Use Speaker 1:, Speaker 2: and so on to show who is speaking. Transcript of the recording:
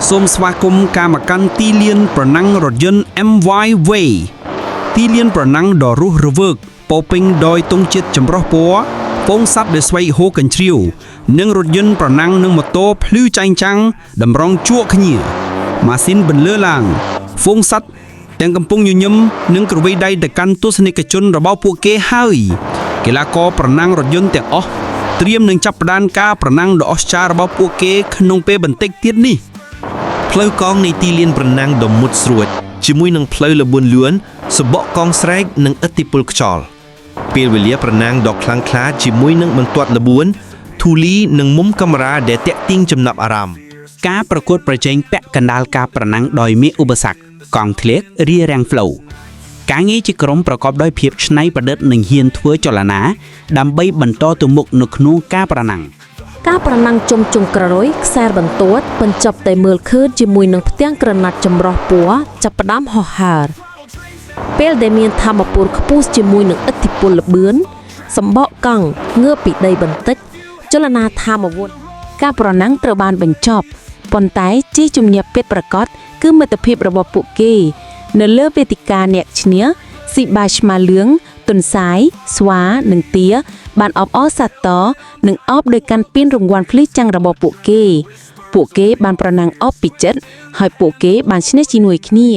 Speaker 1: សូមស្វាគមន៍ការមកកាន់ទីលានប្រណាំងរថយន្ត MY Way ទីលានប្រណាំងដ៏រស់រវើកពោពេញដោយទង់ជាតិចម្រុះពណ៌ពងសัตว์ដែលស្វែកហូរកញ្ជ្រៀវនិងរថយន្តប្រណាំងនឹងម៉ូតូភ្លឺចែងចាំងតម្រង់ជក់គ្នាម៉ាស៊ីនបន្លឺឡើងហ្វូងសัตว์ទាំងកំពុងញញឹមនិងក្រវីដៃទៅកាន់ទស្សនិកជនរបស់ពួកគេហើយកីឡាករប្រណាំងរថយន្តទាំងអស់ត្រៀមនឹងចាប់ផ្ដើមការប្រណាំងដ៏អស្ចារ្យរបស់ពួកគេក្នុងពេលបន្តិចទៀតនេះផ្លូវកង់នៃទីលានប្រណាំងដ៏មុតស្រួចជាមួយនឹងផ្លូវល្បឿនលឿនសបកកង់ស្រែកនិងឥទ្ធិពលខ្យល់ពេលវេលាប្រណាំងដ៏ខ្លាំងក្លាជាមួយនឹងបន្ទាត់ល្បឿនធូលីនិងមុំកាមេរ៉ាដែលទាក់ទាញចំណាប់អារម្មណ៍ការប្រកួតប្រជែងពាក់កណ្ដាលការប្រណាំងដោយមានឧបសគ្គកង់ធ្លាក់រារាំងផ្លូវការងារជាក្រុមប្រកបដោយភាពច្នៃប្រឌិតនិងហ៊ានធ្វើចលនាដើម្បីបន្តទៅមុខនៅក្នុងការប្រណាំង
Speaker 2: ការប្រណាំងជុំចុងក្រោយខ្សែបន្ទាត់បញ្ចប់តែមើលឃើញជាមួយនឹងផ្ទាំងក្រណាត់ចម្រុះពណ៌ចាប់ផ្ដើមហោះហើរពេលដែលមានថាមពលខ្ពស់ជាមួយនឹងឥទ្ធិពលល្បឿនសម្បកកង់ងើបពីដីបន្តិចចលនាថាមពលការប្រណាំងត្រូវបានបញ្ចប់ប៉ុន្តែជាជំនះពិតប្រាកដគឺមិត្តភាពរបស់ពួកគេនៅលើវេទិកាអ្នកឈ្នះស៊ីបាឆ្មាលឿងទុនសាយស្វានិងទាបានអបអរសាទរនិងអបដោយកាន់ពានរង្វាន់ភ្លឺចាំងរបស់ពួកគេបានប្រណាំងអបពីចិត្តហើយពួកគេបានឈ្នះជាមួយគ្នា